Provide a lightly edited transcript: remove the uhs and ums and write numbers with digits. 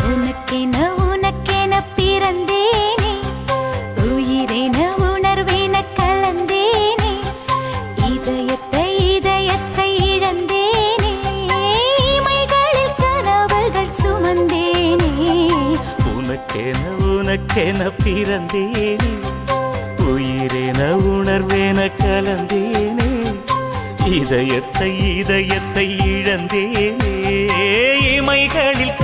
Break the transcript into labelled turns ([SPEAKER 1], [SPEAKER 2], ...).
[SPEAKER 1] உனக்கென உனக்கென பிறந்தேனே, உயிரென உணர்வேன கலந்தேனே, இதயத்தை இதயத்தை இழந்தேனே, இமைகளில் கனவுகள் சுமந்தேனே.
[SPEAKER 2] உனக்கென உனக்கென பிறந்தேனே, உயிரென உணர்வேன கலந்தேனே, இதயத்தை இதயத்தை இழந்தேனே, இமைகளில்